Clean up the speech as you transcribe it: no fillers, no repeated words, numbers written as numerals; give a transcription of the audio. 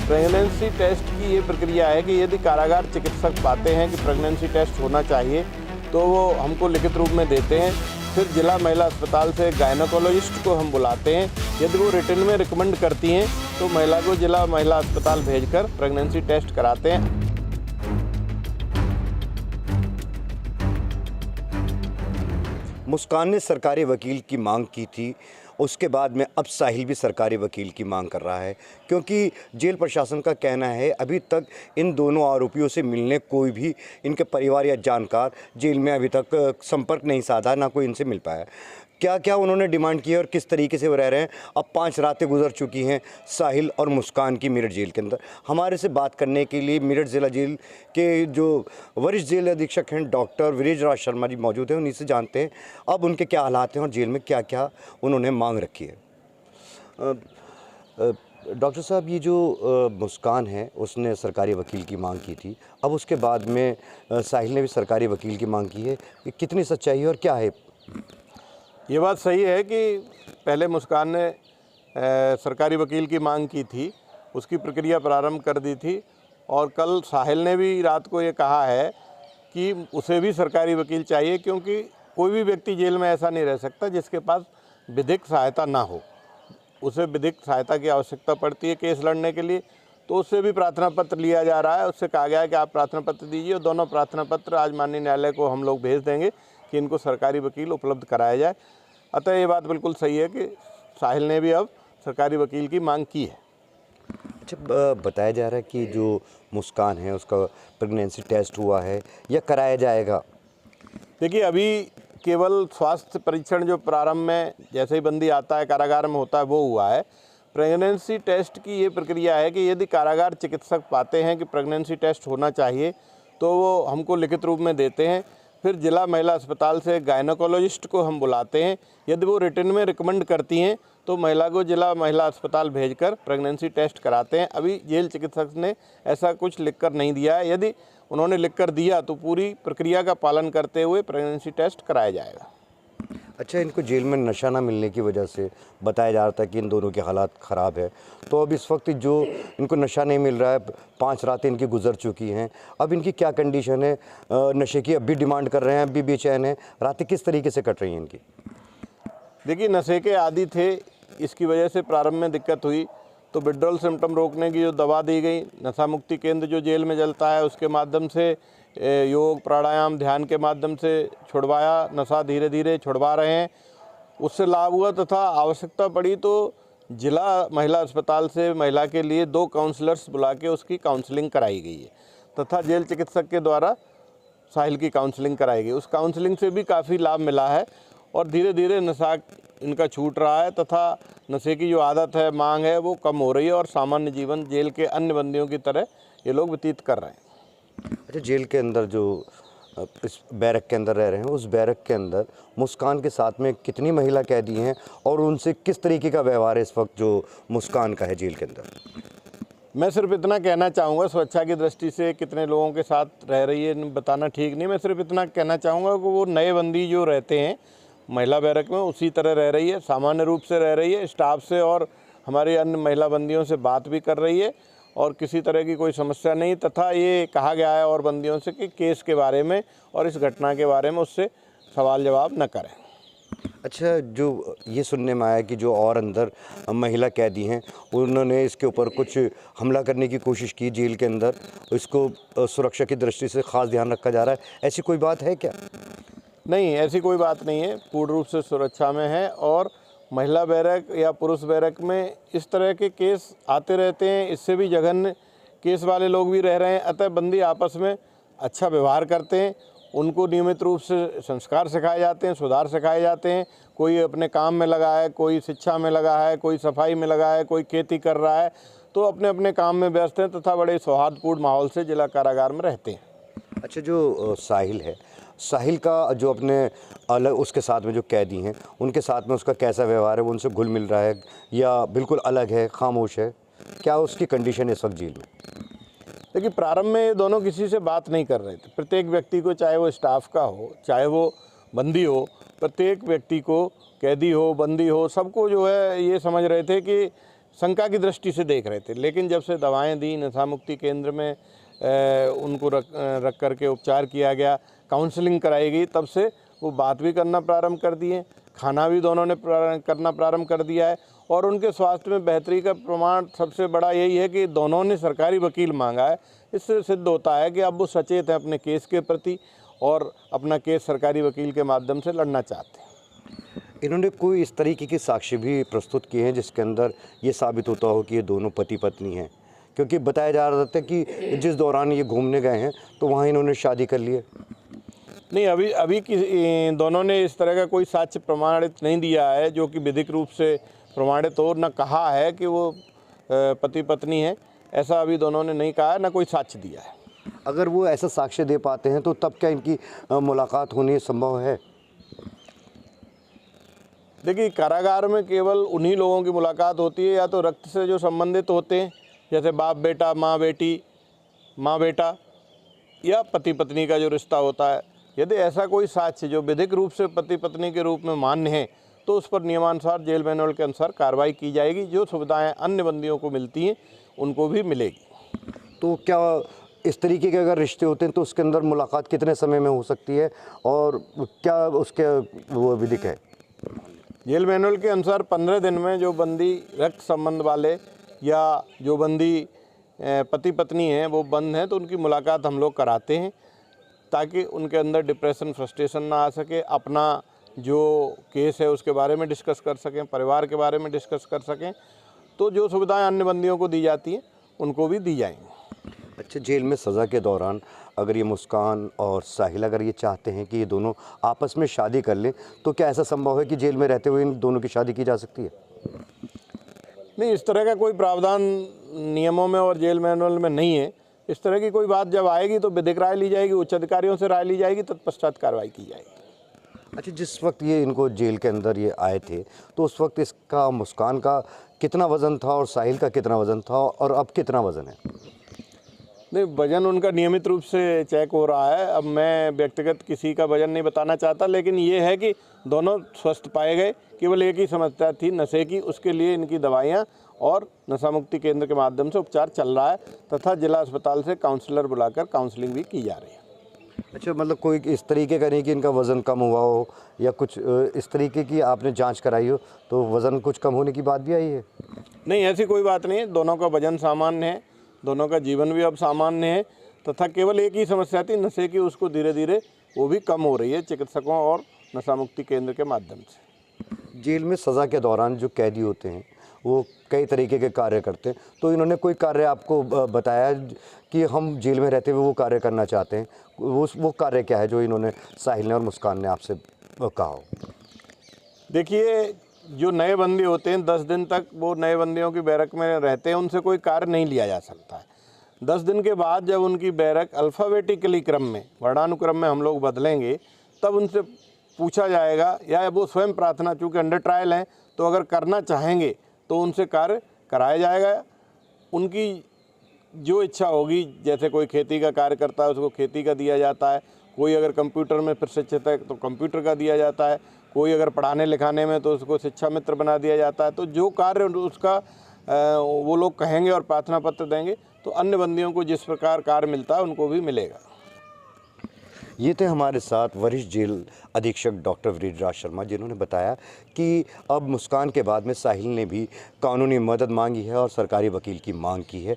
Pregnancy test की ये प्रक्रिया है कि यदि कारागार चिकित्सक पाते हैं कि प्रेगनेंसी टेस्ट होना चाहिए तो वो हमको लिखित रूप में देते हैं। फिर जिला महिला अस्पताल से गायनोकोलॉजिस्ट को हम बुलाते हैं। यदि वो रिटन में रिकमेंड करती हैं तो महिला को जिला महिला अस्पताल भेजकर प्रेगनेंसी टेस्ट कराते हैं। मुस्कान ने सरकारी वकील की मांग की थी, उसके बाद में अब साहिल भी सरकारी वकील की मांग कर रहा है, क्योंकि जेल प्रशासन का कहना है अभी तक इन दोनों आरोपियों से मिलने कोई भी इनके परिवार या जानकार जेल में अभी तक संपर्क नहीं साधा, ना कोई इनसे मिल पाया। क्या क्या उन्होंने डिमांड की है और किस तरीके से वो रह रहे हैं। अब 5 रातें गुजर चुकी हैं साहिल और मुस्कान की मेरठ जेल के अंदर। हमारे से बात करने के लिए मेरठ जिला जेल के जो वरिष्ठ जेल अधीक्षक हैं डॉक्टर वीरेंद्र शर्मा जी मौजूद हैं, उन्हीं से जानते हैं अब उनके क्या हालात हैं और जेल में क्या क्या उन्होंने मांग रखी है। डॉक्टर साहब, ये जो मुस्कान है उसने सरकारी वकील की मांग की थी, अब उसके बाद में साहिल ने भी सरकारी वकील की मांग की है, कि कितनी सच्चाई है और क्या है? ये बात सही है कि पहले मुस्कान ने सरकारी वकील की मांग की थी, उसकी प्रक्रिया प्रारंभ कर दी थी और कल साहिल ने भी रात को ये कहा है कि उसे भी सरकारी वकील चाहिए, क्योंकि कोई भी व्यक्ति जेल में ऐसा नहीं रह सकता जिसके पास विधिक सहायता ना हो। उसे विधिक सहायता की आवश्यकता पड़ती है केस लड़ने के लिए, तो उससे भी प्रार्थना पत्र लिया जा रहा है। उससे कहा गया है कि आप प्रार्थना पत्र दीजिए और दोनों प्रार्थना पत्र आज माननीय न्यायालय को हम लोग भेज देंगे कि इनको सरकारी वकील उपलब्ध कराया जाए। अतः ये बात बिल्कुल सही है कि साहिल ने भी अब सरकारी वकील की मांग की है। अच्छा, बताया जा रहा है कि जो मुस्कान है उसका प्रेगनेंसी टेस्ट हुआ है या कराया जाएगा? देखिए, अभी केवल स्वास्थ्य परीक्षण जो प्रारंभ में जैसे ही बंदी आता है कारागार में होता है वो हुआ है। प्रेगनेंसी टेस्ट की ये प्रक्रिया है कि यदि कारागार चिकित्सक पाते हैं कि प्रेगनेंसी टेस्ट होना चाहिए तो वो हमको लिखित रूप में देते हैं। फिर जिला महिला अस्पताल से गायनोकोलॉजिस्ट को हम बुलाते हैं। यदि वो रिटन में रिकमेंड करती हैं तो महिला को जिला महिला अस्पताल भेजकर प्रेगनेंसी टेस्ट कराते हैं। अभी जेल चिकित्सक ने ऐसा कुछ लिखकर नहीं दिया है। यदि उन्होंने लिखकर दिया तो पूरी प्रक्रिया का पालन करते हुए प्रेगनेंसी टेस्ट कराया जाएगा। अच्छा, इनको जेल में नशा ना मिलने की वजह से बताया जा रहा था कि इन दोनों के हालात ख़राब है, तो अब इस वक्त जो इनको नशा नहीं मिल रहा है, 5 रातें इनकी गुजर चुकी हैं, अब इनकी क्या कंडीशन है? नशे की अब भी डिमांड कर रहे हैं, अब भी बेचैन है, रातें किस तरीके से कट रही हैं इनकी? देखिए, नशे के आदी थे, इसकी वजह से प्रारंभ में दिक्कत हुई, तो विड्रॉल सिम्टम रोकने की जो दवा दी गई, नशा मुक्ति केंद्र जो जेल में चलता है उसके माध्यम से योग प्राणायाम ध्यान के माध्यम से छुड़वाया। नशा धीरे धीरे छुड़वा रहे हैं, उससे लाभ हुआ तथा आवश्यकता पड़ी तो जिला महिला अस्पताल से महिला के लिए 2 काउंसलर्स बुला के उसकी काउंसलिंग कराई गई है तथा जेल चिकित्सक के द्वारा साहिल की काउंसलिंग कराई गई। उस काउंसलिंग से भी काफ़ी लाभ मिला है और धीरे धीरे नशा इनका छूट रहा है तथा नशे की जो आदत है, मांग है, वो कम हो रही है और सामान्य जीवन जेल के अन्य बंदियों की तरह ये लोग व्यतीत कर रहे हैं। अच्छा, जेल के अंदर जो इस बैरक के अंदर रह रहे हैं, उस बैरक के अंदर मुस्कान के साथ में कितनी महिला कैदी हैं और उनसे किस तरीके का व्यवहार है इस वक्त जो मुस्कान का है जेल के अंदर? मैं सिर्फ इतना कहना चाहूँगा, सुरक्षा की दृष्टि से कितने लोगों के साथ रह रही है बताना ठीक नहीं। मैं सिर्फ इतना कहना चाहूँगा कि वो नए बंदी जो रहते हैं महिला बैरक में उसी तरह रह रही है, सामान्य रूप से रह रही है, स्टाफ से और हमारी अन्य महिला बंदियों से बात भी कर रही है और किसी तरह की कोई समस्या नहीं। तथा ये कहा गया है और बंदियों से कि केस के बारे में और इस घटना के बारे में उससे सवाल जवाब न करें। अच्छा, जो ये सुनने में आया कि जो और अंदर महिला कैदी हैं उन्होंने इसके ऊपर कुछ हमला करने की कोशिश की जेल के अंदर, इसको सुरक्षा की दृष्टि से ख़ास ध्यान रखा जा रहा है, ऐसी कोई बात है क्या? नहीं, ऐसी कोई बात नहीं है, पूर्ण रूप से सुरक्षा में है और महिला बैरक या पुरुष बैरक में इस तरह के केस आते रहते हैं, इससे भी जघन्य केस वाले लोग भी रह रहे हैं। अतः बंदी आपस में अच्छा व्यवहार करते हैं, उनको नियमित रूप से संस्कार सिखाए जाते हैं, सुधार सिखाए जाते हैं। कोई अपने काम में लगा है, कोई शिक्षा में लगा है, कोई सफाई में लगा है, कोई खेती कर रहा है, तो अपने अपने काम में व्यस्त हैं तथा बड़े सौहार्दपूर्ण माहौल से जिला कारागार में रहते हैं। अच्छा, जो साहिल है, साहिल का जो अपने अलग उसके साथ में जो कैदी हैं उनके साथ में उसका कैसा व्यवहार है? वो उनसे घुल मिल रहा है या बिल्कुल अलग है, खामोश है? क्या उसकी कंडीशन है इस वक्त जेल में? देखिए, प्रारंभ में ये दोनों किसी से बात नहीं कर रहे थे। प्रत्येक व्यक्ति को, चाहे वो स्टाफ का हो, चाहे वो बंदी हो, प्रत्येक व्यक्ति को, कैदी हो, बंदी हो, सबको जो है ये समझ रहे थे कि शंका की दृष्टि से देख रहे थे। लेकिन जब से दवाएं दी, नशा मुक्ति केंद्र में उनको रख करके उपचार किया गया, काउंसलिंग कराई गई, तब से वो बात भी करना प्रारंभ कर दिए, खाना भी दोनों ने करना प्रारंभ कर दिया है। और उनके स्वास्थ्य में बेहतरी का प्रमाण सबसे बड़ा यही है कि दोनों ने सरकारी वकील मांगा है। इससे सिद्ध होता है कि अब वो सचेत हैं अपने केस के प्रति और अपना केस सरकारी वकील के माध्यम से लड़ना चाहते हैं। इन्होंने कोई इस तरीके के साक्ष्य भी प्रस्तुत किए हैं जिसके अंदर ये साबित होता हो कि ये दोनों पति पत्नी हैं? क्योंकि बताया जा रहा था कि जिस दौरान ये घूमने गए हैं तो वहाँ इन्होंने शादी कर ली है। नहीं, अभी दोनों ने इस तरह का कोई साक्ष्य प्रमाणित नहीं दिया है जो कि विधिक रूप से प्रमाणित हो, न कहा है कि वो पति पत्नी है, ऐसा अभी दोनों ने नहीं कहा है, न कोई साक्ष्य दिया है। अगर वो ऐसा साक्ष्य दे पाते हैं तो तब क्या इनकी मुलाकात होनी संभव है? देखिए, कारागार में केवल उन्हीं लोगों की मुलाकात होती है या तो रक्त से जो संबंधित होते हैं, जैसे बाप बेटा, माँ बेटी, माँ बेटा, या पति पत्नी का जो रिश्ता होता है। यदि ऐसा कोई साक्ष्य जो विधिक रूप से पति पत्नी के रूप में मान्य है तो उस पर नियमानुसार जेल मैनुअल के अनुसार कार्रवाई की जाएगी। जो सुविधाएं अन्य बंदियों को मिलती हैं उनको भी मिलेगी। तो क्या इस तरीके के अगर रिश्ते होते हैं तो उसके अंदर मुलाकात कितने समय में हो सकती है और क्या उसके वो विधिक है? जेल मैनुअल के अनुसार 15 दिन में जो बंदी रक्त संबंध वाले या जो बंदी पति पत्नी हैं वो बंद हैं तो उनकी मुलाकात हम लोग कराते हैं ताकि उनके अंदर डिप्रेशन, फ्रस्ट्रेशन ना आ सके, अपना जो केस है उसके बारे में डिस्कस कर सकें, परिवार के बारे में डिस्कस कर सकें। तो जो सुविधाएं अन्य बंदियों को दी जाती हैं उनको भी दी जाएंगी। अच्छा, जेल में सज़ा के दौरान अगर ये मुस्कान और साहिल अगर ये चाहते हैं कि ये दोनों आपस में शादी कर लें तो क्या ऐसा संभव है कि जेल में रहते हुए इन दोनों की शादी की जा सकती है? नहीं, इस तरह का कोई प्रावधान नियमों में और जेल मैनुअल में नहीं है। इस तरह की कोई बात जब आएगी तो विधिक राय ली जाएगी, उच्च अधिकारियों से राय ली जाएगी, तत्पश्चात कार्रवाई की जाएगी। अच्छा, जिस वक्त ये इनको जेल के अंदर ये आए थे तो उस वक्त इसका मुस्कान का कितना वज़न था और साहिल का कितना वज़न था और अब कितना वज़न है? नहीं, वज़न उनका नियमित रूप से चेक हो रहा है। अब मैं व्यक्तिगत किसी का वज़न नहीं बताना चाहता, लेकिन ये है कि दोनों स्वस्थ पाए गए। केवल एक ही समस्या थी नशे की, उसके लिए इनकी दवाइयाँ और नशा मुक्ति केंद्र के माध्यम से उपचार चल रहा है तथा जिला अस्पताल से काउंसलर बुलाकर काउंसलिंग भी की जा रही है। अच्छा, मतलब कोई इस तरीके का नहीं कि इनका वज़न कम हुआ हो या कुछ इस तरीके की आपने जांच कराई हो तो वज़न कुछ कम होने की बात भी आई है? नहीं, ऐसी कोई बात नहीं है। दोनों का वजन सामान्य है, दोनों का जीवन भी अब सामान्य है तथा केवल एक ही समस्या थी नशे की, उसको धीरे धीरे वो भी कम हो रही है चिकित्सकों और नशा मुक्ति केंद्र के माध्यम से। जेल में सज़ा के दौरान जो कैदी होते हैं वो कई तरीके के कार्य करते हैं, तो इन्होंने कोई कार्य आपको बताया कि हम जेल में रहते हुए वो कार्य करना चाहते हैं? वो कार्य क्या है जो इन्होंने साहिल ने और मुस्कान ने आपसे कहा हो? देखिए, जो नए बंदी होते हैं 10 दिन तक वो नए बंदियों की बैरक में रहते हैं, उनसे कोई कार्य नहीं लिया जा सकता है। 10 दिन के बाद जब उनकी बैरक अल्फ़ाबेटिकली क्रम में, वर्णानुक्रम में हम लोग बदलेंगे, तब उनसे पूछा जाएगा या वो स्वयं प्रार्थना, चूँकि अंडर ट्रायल हैं तो अगर करना चाहेंगे तो उनसे कार्य कराया जाएगा। उनकी जो इच्छा होगी, जैसे कोई खेती का कार्य करता है उसको खेती का दिया जाता है, कोई अगर कंप्यूटर में प्रशिक्षित है तो कंप्यूटर का दिया जाता है, कोई अगर पढ़ाने लिखाने में तो उसको शिक्षा मित्र बना दिया जाता है। तो जो कार्य उसका वो लोग कहेंगे और प्रार्थना पत्र देंगे तो अन्य बंदियों को जिस प्रकार कार्य मिलता है उनको भी मिलेगा। ये थे हमारे साथ वरिष्ठ जेल अधीक्षक डॉक्टर वृद्धराज शर्मा, जिन्होंने बताया कि अब मुस्कान के बाद में साहिल ने भी कानूनी मदद मांगी है और सरकारी वकील की मांग की है